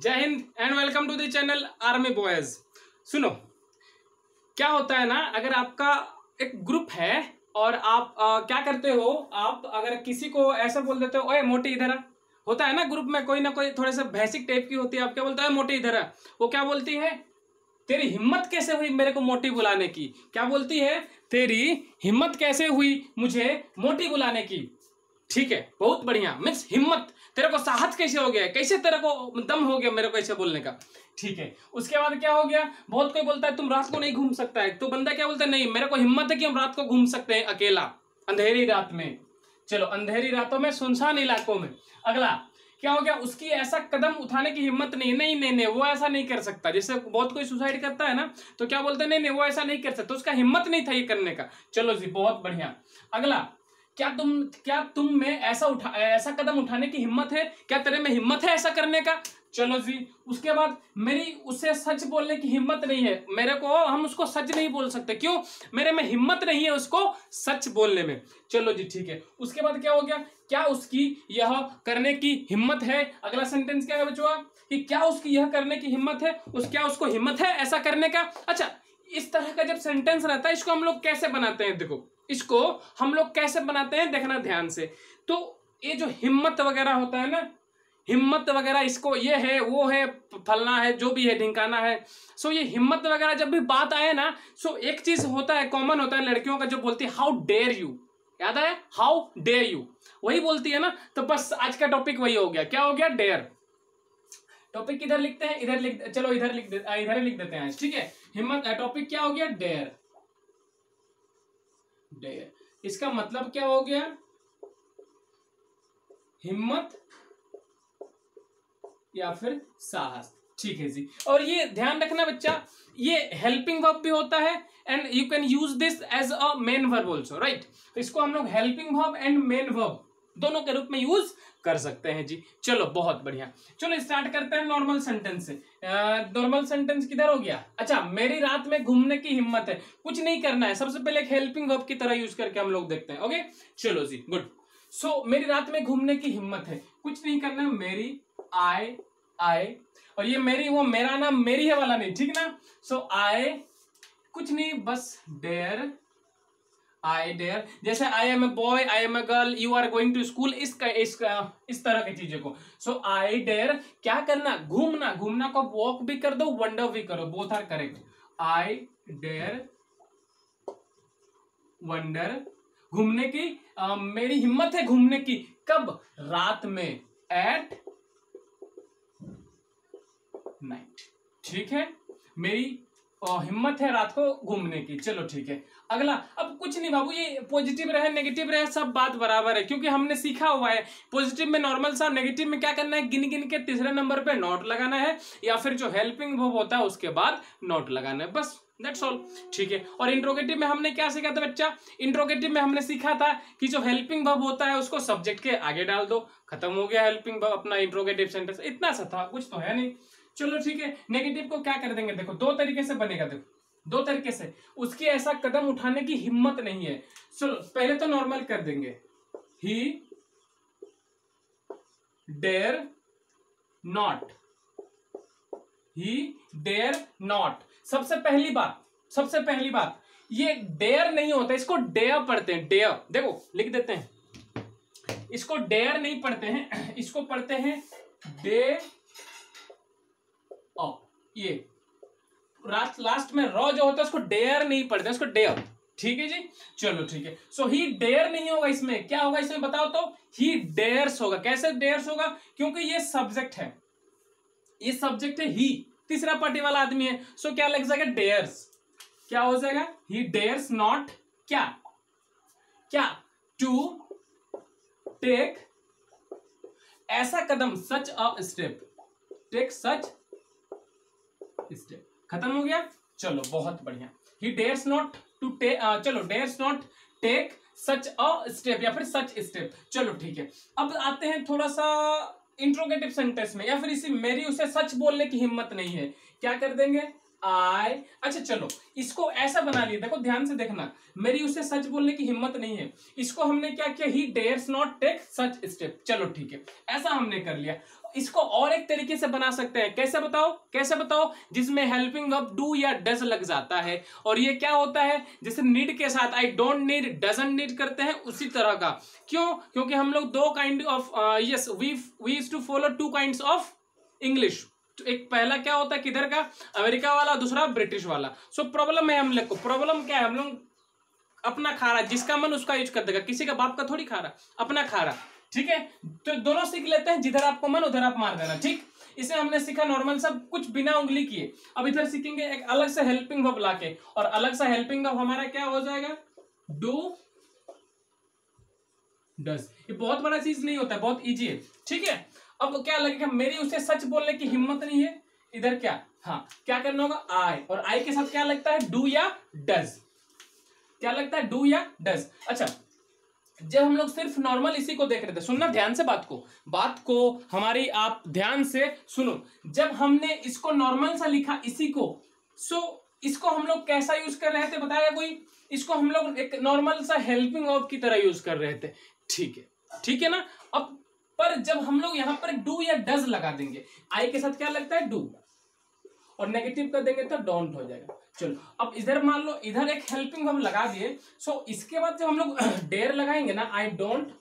जय हिंद and welcome to the channel army boys. सुनो, क्या होता है ना, अगर आपका एक ग्रुप है और आप क्या करते हो, आप अगर किसी को ऐसा बोल देते हो, ओए मोटी इधर आ। होता है ना ग्रुप में कोई ना कोई थोड़े से भैंसिक टाइप की होती है, आप क्या बोलते हो, मोटी इधर आ। वो क्या बोलती है, तेरी हिम्मत कैसे हुई मेरे को मोटी बुलाने की। क्या बोलती है, तेरी हिम्मत कैसे हुई मुझे मोटी बुलाने की। ठीक है, बहुत बढ़िया। मीन्स हिम्मत, तेरे को साहस कैसे हो गया, कैसे तेरे को दम हो गया मेरे को ऐसे बोलने का। ठीक है, उसके बाद क्या हो गया, बहुत कोई बोलता है तुम रात को नहीं घूम सकता है, तो बंदा क्या बोलता है, नहीं मेरे को हिम्मत है कि हम रात को घूम सकते हैं अकेला अंधेरी रात में। चलो, अंधेरी रातों में, सुनसान इलाकों में। अगला क्या हो गया, उसकी ऐसा कदम उठाने की हिम्मत नहीं, नहीं नहीं नहीं वो ऐसा नहीं कर सकता। जैसे बहुत कोई सुसाइड करता है ना, तो क्या बोलते हैं, नहीं नहीं वो ऐसा नहीं कर सकता, उसका हिम्मत नहीं था ये करने का। चलो जी, बहुत बढ़िया। अगला, क्या तुम में ऐसा कदम उठाने की हिम्मत है, क्या तेरे में हिम्मत है ऐसा करने का। चलो जी, उसके बाद मेरी उसे सच बोलने की हिम्मत नहीं है, मेरे को हम उसको सच नहीं बोल सकते, क्यों, मेरे में हिम्मत नहीं है उसको सच बोलने में। चलो जी, ठीक है। उसके बाद क्या हो गया, क्या उसकी यह करने की हिम्मत है। अगला सेंटेंस क्या है बच्चों, कि क्या उसकी यह करने की हिम्मत है, क्या उसको हिम्मत है ऐसा करने का। अच्छा, इस तरह का जब सेंटेंस रहता है, इसको हम लोग कैसे बनाते हैं, देखो इसको हम लोग कैसे बनाते हैं, देखना ध्यान से। तो ये जो हिम्मत वगैरह होता है ना, हिम्मत वगैरह, इसको ये है वो है फलना है जो भी है ढिंकाना है। सो ये हिम्मत वगैरह जब भी बात आए ना, सो एक चीज होता है, कॉमन होता है लड़कियों का, जो बोलती है हाउ डेयर यू। याद है, हाउ डेयर यू, वही बोलती है ना। तो बस आज का टॉपिक वही हो गया, क्या हो गया, डेयर। टॉपिक किधर लिखते हैं, इधर लिख, चलो इधर लिख देते हैं, ठीक है। हिम्मत, टॉपिक क्या हो गया, डेयर। डेयर, इसका मतलब क्या हो गया, हिम्मत या फिर साहस। ठीक है जी। और ये ध्यान रखना बच्चा, ये हेल्पिंग वर्ब भी होता है and you can use this as a main verb also, right. तो इसको हम लोग helping verb and main verb दोनों के रूप में यूज कर सकते हैं जी। चलो, बहुत बढ़िया। चलो स्टार्ट करते हैं नॉर्मल सेंटेंस से। नॉर्मल सेंटेंस किधर हो गया, अच्छा, मेरी रात में घूमने की हिम्मत है। कुछ नहीं करना है, सबसे पहले एक हेल्पिंग वर्ब की तरह यूज करके हम लोग देखते हैं। ओके, चलो जी, गुड। सो मेरी रात में घूमने की हिम्मत है, कुछ नहीं करना, मेरी आई, और ये मेरी वो मेरा नाम मेरी है वाला नहीं, ठीक ना। सो आई, कुछ नहीं, बस डेयर, आई डेयर। जैसे I am a boy, I am a girl, you are going to school, इस तरह की चीजों को। सो आई डेयर, क्या करना, घूमना। घूमना को वॉक भी कर दो, वंडर भी करो, both are correct. I dare wonder, घूमने की, मेरी हिम्मत है घूमने की, कब, रात में, एट नाइट। ठीक है, मेरी हिम्मत है रात को घूमने की। चलो ठीक है। अगला, अब कुछ नहीं बाबू, ये पॉजिटिव रहे नेगेटिव रहे सब बात बराबर है, क्योंकि हमने सीखा हुआ है पॉजिटिव में नॉर्मल सा, नेगेटिव में क्या करना है, गिन गिन के तीसरे नंबर पे नॉट लगाना है, या फिर जो हेल्पिंग वर्ब होता है उसके बाद नॉट लगाना है, बस दैट्स ऑल। ठीक है। और इंट्रोगेटिव में हमने क्या सीखा था बच्चा, इंट्रोगेटिव में हमने सीखा था कि जो हेल्पिंग वर्ब होता है उसको सब्जेक्ट के आगे डाल दो, खत्म हो गया हेल्पिंग वर्ब अपना इंट्रोगेटिव सेंटेंस। इतना सा था, कुछ तो है नहीं। चलो ठीक है, नेगेटिव को क्या कर देंगे, देखो दो तरीके से बनेगा, देखो दो तरीके से। उसकी ऐसा कदम उठाने की हिम्मत नहीं है। चलो पहले तो नॉर्मल कर देंगे, he dare not, he dare not. सबसे पहली बात, ये डेयर नहीं होता, इसको डेयर पढ़ते हैं, डेयर। देखो लिख देते हैं, इसको डेयर नहीं पढ़ते हैं, इसको पढ़ते हैं डे। ये लास्ट में रॉ जो होता है उसको डेयर नहीं पढ़ते, उसको डेयर। ठीक है जी, चलो ठीक है। सो ही डेयर नहीं होगा, इसमें क्या होगा, इसमें बताओ तो, ही डेयर्स होगा। कैसे डेयर्स होगा, क्योंकि ये सब्जेक्ट है, ये सब्जेक्ट है, ही तीसरा पार्टी वाला आदमी है। सो क्या लग जाएगा, डेयर्स। क्या हो जाएगा, ही डेयर्स नॉट, क्या क्या टू टेक ऐसा कदम, such a step, take such step. खत्म हो गया। चलो बहुत बढ़िया। He dares not to take, चलो dares not take such a step या फिर सच स्टेप। चलो ठीक है। अब आते हैं थोड़ा सा इंट्रोगेटिव सेंटेंस में, या फिर इसी, मेरी उसे सच बोलने की हिम्मत नहीं है, क्या कर देंगे, आई, अच्छा चलो इसको ऐसा बना लिया, देखो ध्यान से देखना, मेरी उसे सच बोलने की हिम्मत नहीं है, इसको हमने क्या किया, he dares not take such step, चलो ठीक है, ऐसा हमने कर लिया। इसको और एक तरीके से बना सकते हैं, कैसे बताओ, कैसे बताओ, जिसमें हेल्पिंग वर्ब डू या डज लग जाता है, और ये क्या होता है, जैसे नीड के साथ I don't need, doesn't need करते हैं, उसी तरह का। क्यों, क्योंकि हम लोग दो kind of, yes we used to follow two kinds of English. तो एक पहला क्या होता है, किधर का, अमेरिका वाला, दूसरा ब्रिटिश वाला। सो प्रॉब्लम है हम लोग को, प्रॉब्लम क्या है, हम लोग अपना खा रहा, जिसका मन उसका यूज कर देगा, किसी का बाप का थोड़ी खा रहा, अपना खा रहा, ठीक है। तो दोनों सीख लेते हैं, जिधर आपको मन उधर आप मार देना, ठीक। इसे हमने सीखा नॉर्मल सब कुछ बिना उंगली किए। अब इधर सीखेंगे एक अलग से हेल्पिंग वर्ब लाके, और अलग सा हेल्पिंग वर्ब हमारा क्या हो जाएगा, डू डज। ये बहुत बड़ा चीज नहीं होता है, बहुत इजी है, ठीक है। अब क्या लगेगा, मेरी उसे सच बोलने की हिम्मत नहीं है, इधर क्या, हाँ क्या करना होगा, आई, और आई के साथ क्या लगता है, डू या डज, क्या लगता है, डू या डज। अच्छा, जब हम लोग सिर्फ नॉर्मल इसी को देख रहे थे, सुनना ध्यान से बात को हमारी, आप ध्यान से सुनो, जब हमने इसको नॉर्मल सा लिखा इसी को, सो इसको हम लोग कैसा यूज कर रहे थे, बताया कोई, इसको हम लोग एक नॉर्मल सा हेल्पिंग वर्ब की तरह यूज कर रहे थे, ठीक है ना। अब पर जब हम लोग यहां पर डू या डज लगा देंगे, आई के साथ क्या लगता है, डू, और नेगेटिव कर देंगे तो डोंट हो जाएगा। चलो अब इधर मान लो, इधर एक हेल्पिंग वर्ब लगा दिए, सो इसके बाद जब हम लोग डेयर लगाएंगे ना, आई डोंट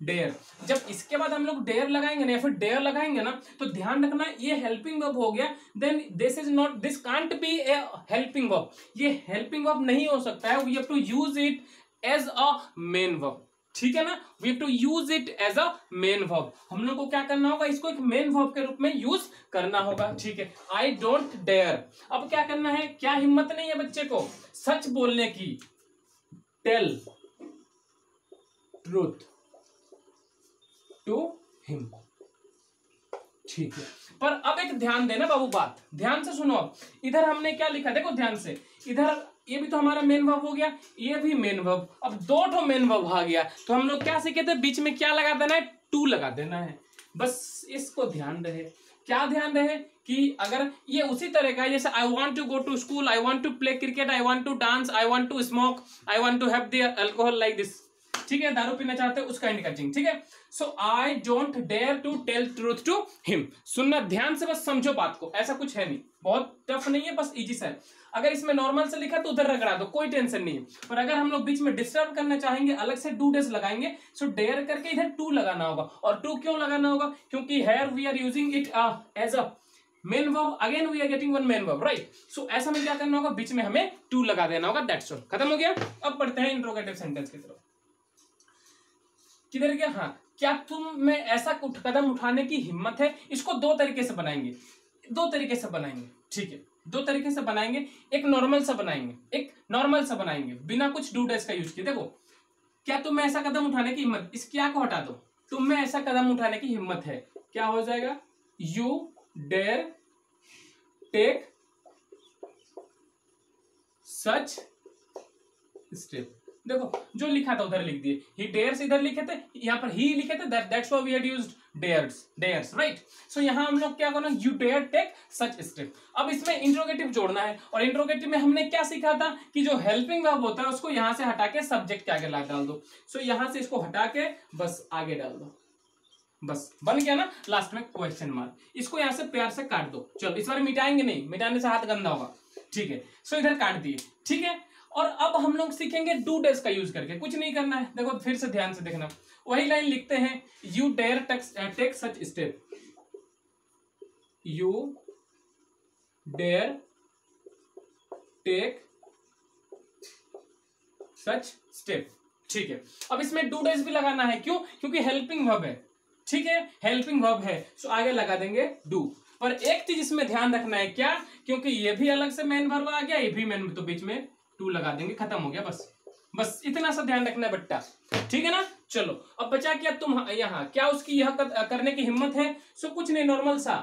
डेयर, जब इसके बाद हम लोग डेयर लगाएंगे ना, या फिर डेयर लगाएंगे ना, तो ध्यान रखना ये हेल्पिंग वर्ब हो गया, then this is not, this can't be a helping verb, ये हेल्पिंग वर्ब नहीं हो सकता है, we have to use it as a main verb, ठीक है ना, we have to use it as a main verb. हम लोग को क्या करना होगा, इसको एक मेन वर्ब के रूप में यूज करना होगा, ठीक है। आई डोंट डेयर, अब क्या करना है, क्या हिम्मत नहीं है बच्चे को सच बोलने की, टेल ट्रूथ टू हिम, ठीक है। पर अब एक ध्यान देना बाबू, बात ध्यान से सुनो, अब इधर हमने क्या लिखा, देखो ध्यान से, इधर ये भी तो हमारा मेन वर्ब हो गया, ये भी मेन वर्ब, अब दो ठो मेन वर्ब आ गया, तो हम लोग क्या सीखे थे, बीच में क्या लगा देना है, टू लगा देना है, बस इसको ध्यान रहे, क्या ध्यान रहे, कि अगर ये उसी तरह का, जैसे I want to go to school, I want to play cricket, I want to dance, I want to smoke, I want to have the alcohol like this, ठीक है, दारू पीना चाहते हैं उसका इंडिकेटिंग, ठीक है। So I don't dare to tell truth to him, सुनना ध्यान से, बस समझो बात को, ऐसा कुछ है नहीं, बहुत टफ नहीं है, बस इजी सा है। अगर इसमें नॉर्मल से लिखा तो उधर रगड़ा दो, कोई टेंशन नहीं है, पर अगर हम लोग बीच में डिस्टर्ब करना चाहेंगे, अलग से डू डेज लगाएंगे, सो डेयर करके इधर टू लगाना होगा, और टू क्यों लगाना होगा, क्योंकि here we are using it as a main verb, again we are getting one main verb, right. So ऐसा में क्या करना होगा, बीच में हमें टू लगा देना होगा, दैट्स ऑल, खत्म हो गया। अब पढ़ते हैं इंट्रोगेटिव सेंटेंस की तरफ, किधर गया, हाँ, क्या तुम में ऐसा कदम उठाने की हिम्मत है, इसको दो तरीके से बनाएंगे, ठीक है, दो तरीके से बनाएंगे, एक नॉर्मल सा बनाएंगे, बिना कुछ डू डेज का यूज किए। देखो, क्या तुम में ऐसा कदम उठाने की हिम्मत, इस क्या को हटा दो, तुम में ऐसा कदम उठाने की हिम्मत है, क्या हो जाएगा, you dare take such step. देखो जो लिखा था उधर लिख दिए, ही डेयर्स इधर लिखे थे, यहाँ पर ही लिखे थे, that's why we had used dares, right. So यहाँ हम लोग क्या करना, you dare take such step. अब इसमें इंट्रोगेटिव जोड़ना है, और इंट्रोगेटिव में हमने क्या सीखा था, कि जो हेल्पिंग वर्ब होता है उसको यहाँ से हटा के सब्जेक्ट के आगे डाल दो। सो यहाँ से इसको हटा के बस आगे डाल दो, बस बन गया ना, लास्ट में क्वेश्चन मार्क, इसको यहाँ से प्यार से काट दो। चलो इस बार मिटाएंगे नहीं, मिटाने से हाथ गंदा होगा, ठीक है। सो इधर काट दिए, ठीक है। और अब हम लोग सीखेंगे डू डेज का यूज करके, कुछ नहीं करना है, देखो फिर से ध्यान से देखना, वही लाइन लिखते हैं, you dare take such step, you dare take such step, ठीक है। अब इसमें डू डेज भी लगाना है, क्यों, क्योंकि हेल्पिंग वर्ब है, ठीक है, हेल्पिंग वर्ब है, सो आगे लगा देंगे डू। पर एक चीज इसमें ध्यान रखना है, क्या, क्योंकि ये भी अलग से मेन वर्ब आ गया, ये भी मेन, तो बीच में टू लगा देंगे, खत्म हो गया, बस इतना सा ध्यान रखना है बट्टा, ठीक है ना। चलो अब बचा क्या, तुम यहाँ क्या उसकी यह करने की हिम्मत है, सो कुछ नहीं, नॉर्मल सा,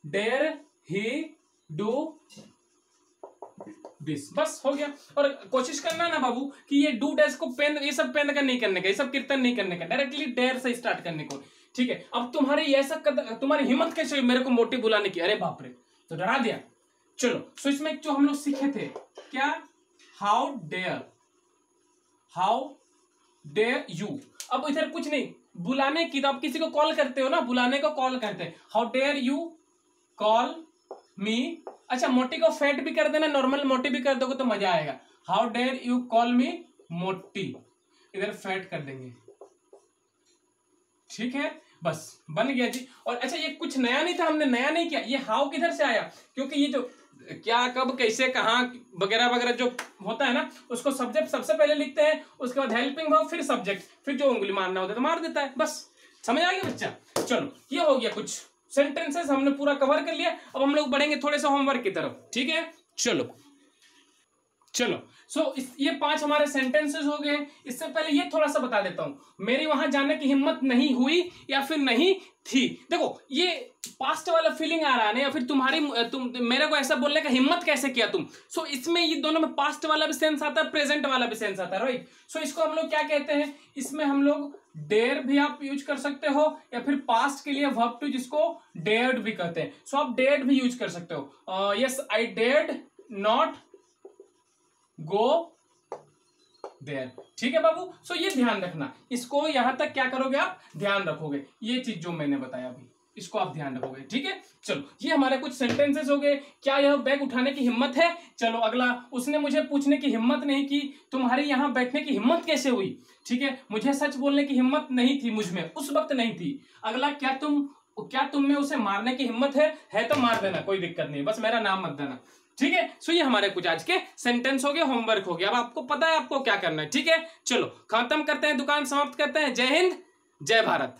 डेयर ही डू दिस, बस हो गया। और कोशिश करना ना बाबू कि ये डू डेज को पेन, ये सब पेन का नहीं करने का, ये सब कीर्तन नहीं करने का, डायरेक्टली डेयर से स्टार्ट करने को, ठीक है। अब तुम्हारी ऐसा तुम्हारी हिम्मत कैसे हुई मेरे को मोटी बुलाने की, अरे बाप रे, तो डरा दिया, चलो सो इसमें जो हम लोग सीखे थे क्या, हाउ डेयर यू। अब इधर कुछ नहीं, बुलाने की, तो आप किसी को कॉल करते हो ना, बुलाने को कॉल करते हैं, how dare you call me. अच्छा मोटी को फैट भी कर देना, नॉर्मल मोटी भी कर दोगे तो मजा आएगा। How dare you call me मोटी, इधर फैट कर देंगे, ठीक है, बस बन गया जी। और अच्छा ये कुछ नया नहीं था, हमने नया नहीं किया। ये हाउ किधर से आया, क्योंकि ये जो क्या, कब, कैसे, कहाँ वगैरह वगैरह जो होता है ना, उसको सब्जेक्ट सबसे पहले लिखते हैं, उसके बाद हेल्पिंग वर्ब, फिर सब्जेक्ट, फिर जो उंगली मारना होता है तो मार देता है, बस समझ आ गया बच्चा। चलो ये हो गया, कुछ सेंटेंसेस हमने पूरा कवर कर लिया। अब हम लोग बढ़ेंगे थोड़े सा होमवर्क की तरफ, ठीक है। चलो सो ये 5 हमारे सेंटेंसेस हो गए। इससे पहले ये थोड़ा सा बता देता हूं, मेरी वहां जाने की हिम्मत नहीं हुई या फिर नहीं थी। देखो ये पास्ट वाला फीलिंग आ रहा है ना, या फिर तुम मेरे को ऐसा बोलने का हिम्मत कैसे किया तुम। सो इसमें ये दोनों में पास्ट वाला भी सेंस आता है, प्रेजेंट वाला भी सेंस आता है, राइट। सो इसको हम लोग क्या कहते हैं, इसमें हम लोग डेयर भी आप यूज कर सकते हो, या फिर पास्ट के लिए वर्ब टू जिसको डेयर्ड भी कहते हैं, सो आप डेयर्ड भी यूज कर सकते हो। Yes I dared not go there, ठीक है बाबू। सो ये ध्यान रखना, इसको यहां तक क्या करोगे आप, ध्यान रखोगे, ये चीज जो मैंने बताया अभी इसको आप ध्यान रखोगे, ठीक है। चलो ये हमारे कुछ सेंटेंसेस हो गए। क्या यह बैग उठाने की हिम्मत है। चलो अगला, उसने मुझे पूछने की हिम्मत नहीं की, तुम्हारी यहां बैठने की हिम्मत कैसे हुई, ठीक है। मुझे सच बोलने की हिम्मत नहीं थी, मुझ में उस वक्त नहीं थी। अगला, क्या तुम में उसे मारने की हिम्मत है तो मार देना, कोई दिक्कत नहीं, बस मेरा नाम मत देना, ठीक है। सो ये हमारे कुछ आज के सेंटेंस हो गए, होमवर्क हो गया। अब आपको पता है आपको क्या करना है, ठीक है। चलो खत्म करते हैं, दुकान समाप्त करते हैं। जय हिंद, जय भारत।